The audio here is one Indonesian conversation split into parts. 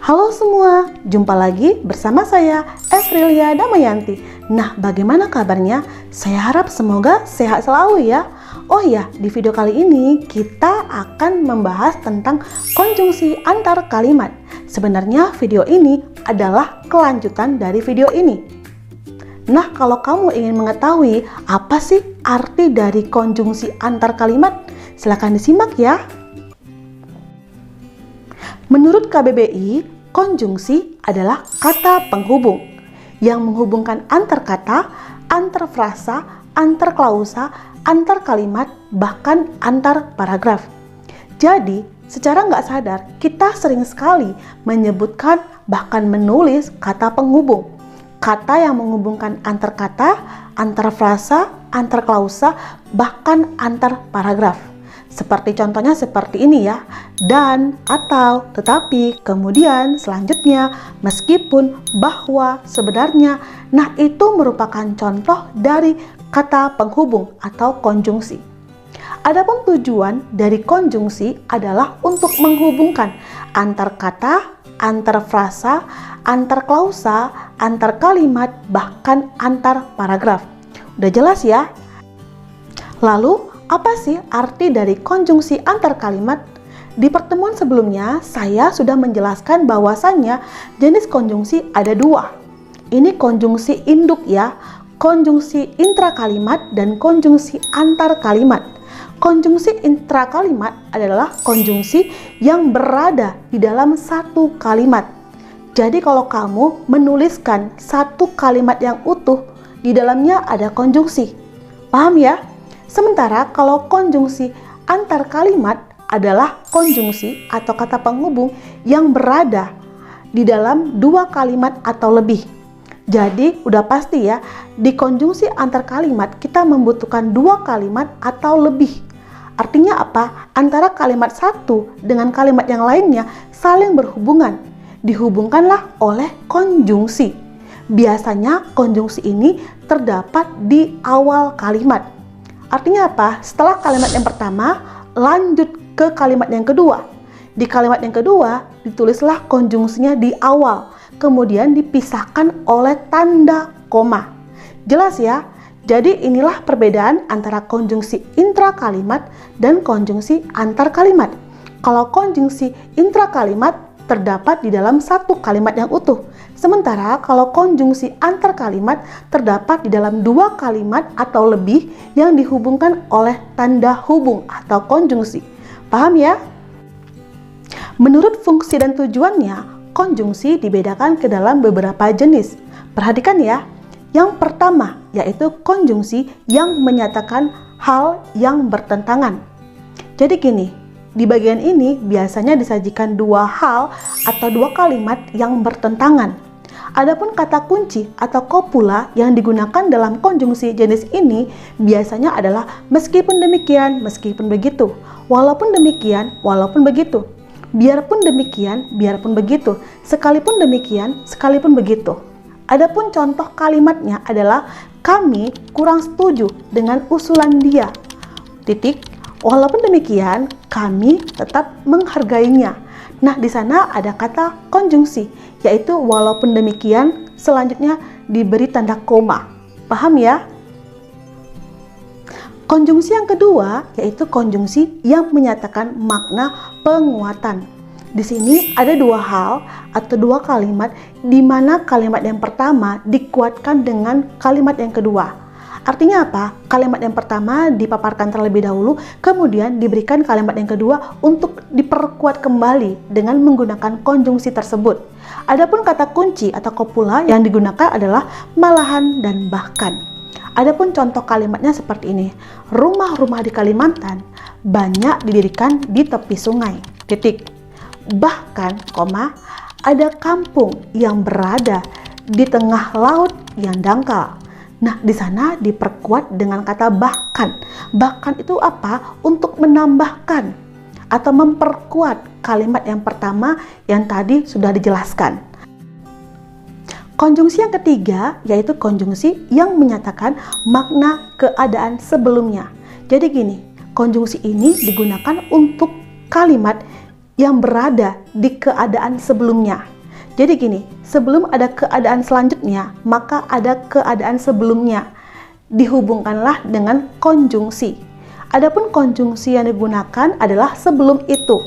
Halo semua, jumpa lagi bersama saya, Evrilia Damayanti. Nah, bagaimana kabarnya? Saya harap semoga sehat selalu ya. Oh ya, di video kali ini kita akan membahas tentang konjungsi antar kalimat. Sebenarnya video ini adalah kelanjutan dari video ini. Nah, kalau kamu ingin mengetahui apa sih arti dari konjungsi antar kalimat, silakan disimak ya. Menurut KBBI, konjungsi adalah kata penghubung yang menghubungkan antar kata, antar frasa, antar klausa, antar kalimat, bahkan antar paragraf. Jadi, secara nggak sadar, kita sering sekali menyebutkan bahkan menulis kata penghubung. Kata yang menghubungkan antar kata, antar frasa, antar klausa, bahkan antar paragraf. Seperti contohnya seperti ini ya, dan, atau, tetapi, kemudian, selanjutnya, meskipun, bahwa, sebenarnya. Nah, itu merupakan contoh dari kata penghubung atau konjungsi. Adapun tujuan dari konjungsi adalah untuk menghubungkan antar kata, antar frasa, antar klausa, antar kalimat, bahkan antar paragraf. Udah jelas ya? Lalu, apa sih arti dari konjungsi antar kalimat? Di pertemuan sebelumnya, saya sudah menjelaskan bahwasannya jenis konjungsi ada dua. Ini konjungsi induk ya, konjungsi intrakalimat dan konjungsi antar kalimat. Konjungsi intrakalimat adalah konjungsi yang berada di dalam satu kalimat. Jadi kalau kamu menuliskan satu kalimat yang utuh, di dalamnya ada konjungsi. Paham ya? Sementara kalau konjungsi antar kalimat adalah konjungsi atau kata penghubung yang berada di dalam dua kalimat atau lebih. Jadi udah pasti ya, di konjungsi antar kalimat kita membutuhkan dua kalimat atau lebih. Artinya apa? Antara kalimat satu dengan kalimat yang lainnya saling berhubungan. Dihubungkanlah oleh konjungsi. Biasanya konjungsi ini terdapat di awal kalimat. Artinya apa? Setelah kalimat yang pertama, lanjut ke kalimat yang kedua. Di kalimat yang kedua, ditulislah konjungsinya di awal, kemudian dipisahkan oleh tanda koma. Jelas ya? Jadi inilah perbedaan antara konjungsi intrakalimat dan konjungsi antar kalimat. Kalau konjungsi intrakalimat terdapat di dalam satu kalimat yang utuh. Sementara kalau konjungsi antar kalimat terdapat di dalam dua kalimat atau lebih yang dihubungkan oleh tanda hubung atau konjungsi. Paham ya? Menurut fungsi dan tujuannya, konjungsi dibedakan ke dalam beberapa jenis. Perhatikan ya. Yang pertama yaitu konjungsi yang menyatakan hal yang bertentangan. Jadi gini, di bagian ini biasanya disajikan dua hal atau dua kalimat yang bertentangan. Adapun kata kunci atau kopula yang digunakan dalam konjungsi jenis ini biasanya adalah meskipun demikian, meskipun begitu, walaupun demikian, walaupun begitu, biarpun demikian, biarpun begitu, sekalipun demikian, sekalipun begitu. Adapun contoh kalimatnya adalah kami kurang setuju dengan usulan dia. Titik. Walaupun demikian, kami tetap menghargainya. Nah, di sana ada kata konjungsi, yaitu walaupun demikian, selanjutnya diberi tanda koma. Paham ya? Konjungsi yang kedua, yaitu konjungsi yang menyatakan makna penguatan. Di sini ada dua hal atau dua kalimat, di mana kalimat yang pertama dikuatkan dengan kalimat yang kedua. Artinya apa? Kalimat yang pertama dipaparkan terlebih dahulu, kemudian diberikan kalimat yang kedua untuk diperkuat kembali dengan menggunakan konjungsi tersebut. Adapun kata kunci atau kopula yang digunakan adalah malahan dan bahkan. Adapun contoh kalimatnya seperti ini. Rumah-rumah di Kalimantan banyak didirikan di tepi sungai. Titik. Bahkan, koma, ada kampung yang berada di tengah laut yang dangkal. Nah, di sana diperkuat dengan kata bahkan. Bahkan itu apa? Untuk menambahkan atau memperkuat kalimat yang pertama yang tadi sudah dijelaskan. Konjungsi yang ketiga yaitu konjungsi yang menyatakan makna keadaan sebelumnya. Jadi gini, konjungsi ini digunakan untuk kalimat yang berada di keadaan sebelumnya. Jadi gini, sebelum ada keadaan selanjutnya, maka ada keadaan sebelumnya. Dihubungkanlah dengan konjungsi. Adapun konjungsi yang digunakan adalah sebelum itu.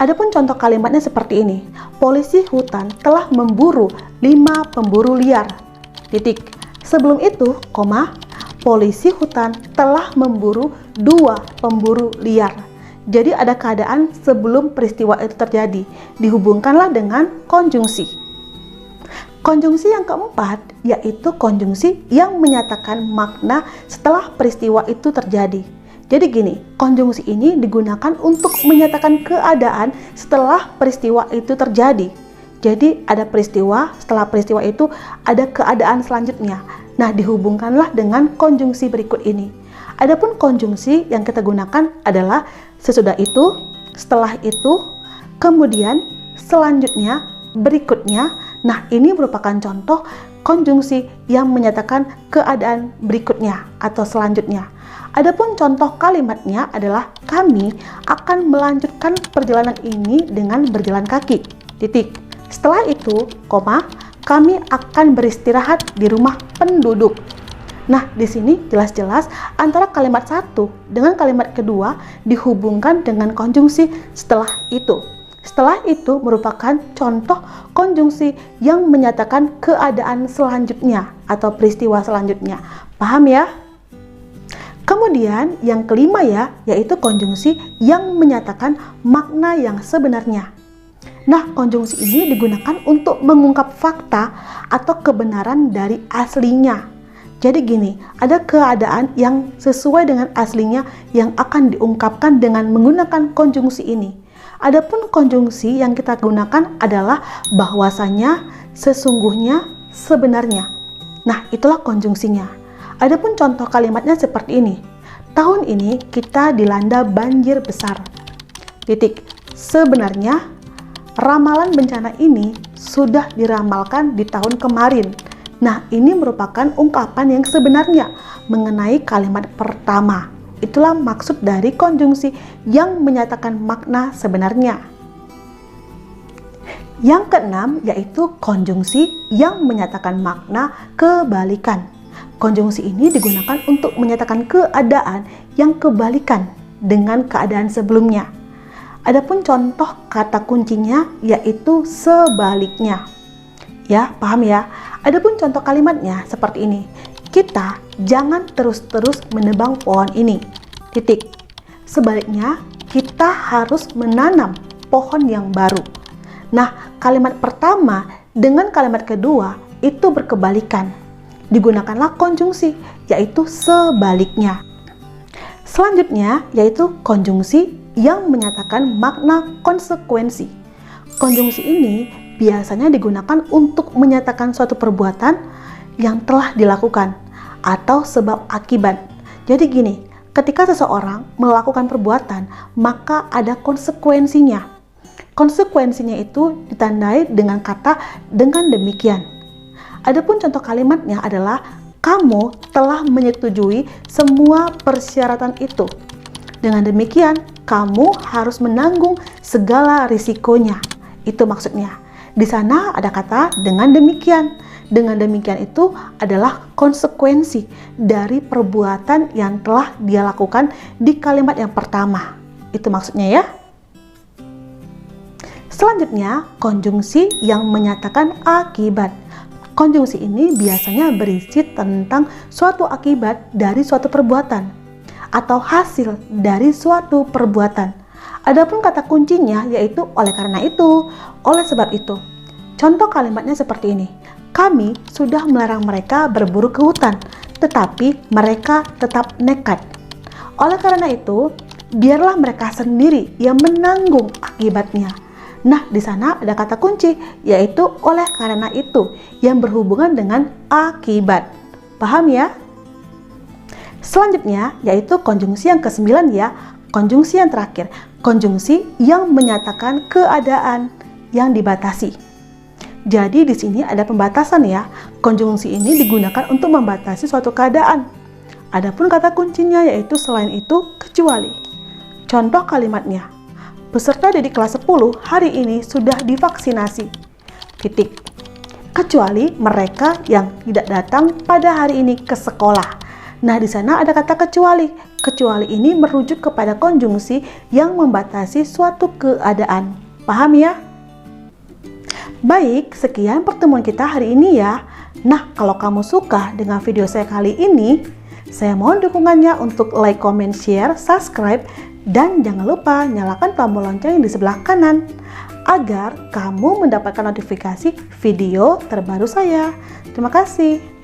Adapun contoh kalimatnya seperti ini. Polisi hutan telah memburu 5 pemburu liar. Titik. Sebelum itu, polisi hutan telah memburu 2 pemburu liar. Jadi ada keadaan sebelum peristiwa itu terjadi. Dihubungkanlah dengan konjungsi. Konjungsi yang keempat yaitu konjungsi yang menyatakan makna setelah peristiwa itu terjadi. Jadi gini, konjungsi ini digunakan untuk menyatakan keadaan setelah peristiwa itu terjadi. Jadi ada peristiwa, setelah peristiwa itu ada keadaan selanjutnya. Nah, dihubungkanlah dengan konjungsi berikut ini. Adapun konjungsi yang kita gunakan adalah sesudah itu, setelah itu, kemudian, selanjutnya, berikutnya. Nah, ini merupakan contoh konjungsi yang menyatakan keadaan berikutnya atau selanjutnya. Adapun contoh kalimatnya adalah kami akan melanjutkan perjalanan ini dengan berjalan kaki. Titik. Setelah itu, kami akan beristirahat di rumah penduduk. Nah, di sini jelas-jelas antara kalimat satu dengan kalimat kedua dihubungkan dengan konjungsi setelah itu. Setelah itu merupakan contoh konjungsi yang menyatakan keadaan selanjutnya atau peristiwa selanjutnya. Paham ya? Kemudian yang kelima ya, yaitu konjungsi yang menyatakan makna yang sebenarnya. Nah, konjungsi ini digunakan untuk mengungkap fakta atau kebenaran dari aslinya. Jadi gini, ada keadaan yang sesuai dengan aslinya yang akan diungkapkan dengan menggunakan konjungsi ini. Adapun konjungsi yang kita gunakan adalah bahwasanya, sesungguhnya, sebenarnya. Nah, itulah konjungsinya. Adapun contoh kalimatnya seperti ini. Tahun ini kita dilanda banjir besar. Titik. Sebenarnya, ramalan bencana ini sudah diramalkan di tahun kemarin. Nah, ini merupakan ungkapan yang sebenarnya mengenai kalimat pertama. Itulah maksud dari konjungsi yang menyatakan makna sebenarnya. Yang keenam yaitu konjungsi yang menyatakan makna kebalikan. Konjungsi ini digunakan untuk menyatakan keadaan yang kebalikan dengan keadaan sebelumnya. Adapun contoh kata kuncinya yaitu sebaliknya. Ya, paham ya? Adapun contoh kalimatnya seperti ini. Kita jangan terus-terus menebang pohon ini. Titik. Sebaliknya, kita harus menanam pohon yang baru. Nah, kalimat pertama dengan kalimat kedua itu berkebalikan. Digunakanlah konjungsi, yaitu sebaliknya. Selanjutnya, yaitu konjungsi yang menyatakan makna konsekuensi. Konjungsi ini biasanya digunakan untuk menyatakan suatu perbuatan yang telah dilakukan atau sebab akibat. Jadi gini, ketika seseorang melakukan perbuatan, maka ada konsekuensinya. Konsekuensinya itu ditandai dengan kata dengan demikian. Adapun contoh kalimatnya adalah kamu telah menyetujui semua persyaratan itu. Dengan demikian, kamu harus menanggung segala risikonya. Itu maksudnya. Di sana ada kata dengan demikian. Dengan demikian itu adalah konsekuensi dari perbuatan yang telah dia lakukan di kalimat yang pertama. Itu maksudnya ya. Selanjutnya, konjungsi yang menyatakan akibat. Konjungsi ini biasanya berisi tentang suatu akibat dari suatu perbuatan atau hasil dari suatu perbuatan. Adapun kata kuncinya yaitu oleh karena itu, oleh sebab itu. Contoh kalimatnya seperti ini. Kami sudah melarang mereka berburu ke hutan, tetapi mereka tetap nekat. Oleh karena itu, biarlah mereka sendiri yang menanggung akibatnya. Nah, di sana ada kata kunci, yaitu oleh karena itu, yang berhubungan dengan akibat. Paham ya? Selanjutnya, yaitu konjungsi yang ke-9 ya, konjungsi yang terakhir. Konjungsi yang menyatakan keadaan yang dibatasi. Jadi di sini ada pembatasan ya. Konjungsi ini digunakan untuk membatasi suatu keadaan. Adapun kata kuncinya yaitu selain itu kecuali. Contoh kalimatnya. peserta didik kelas 10 hari ini sudah divaksinasi. Titik. Kecuali mereka yang tidak datang pada hari ini ke sekolah. Nah, di sana ada kata kecuali. Kecuali ini merujuk kepada konjungsi yang membatasi suatu keadaan. Paham ya? Baik, sekian pertemuan kita hari ini ya. Nah, kalau kamu suka dengan video saya kali ini, saya mohon dukungannya untuk like, comment, share, subscribe, dan jangan lupa nyalakan tombol lonceng di sebelah kanan agar kamu mendapatkan notifikasi video terbaru saya. Terima kasih.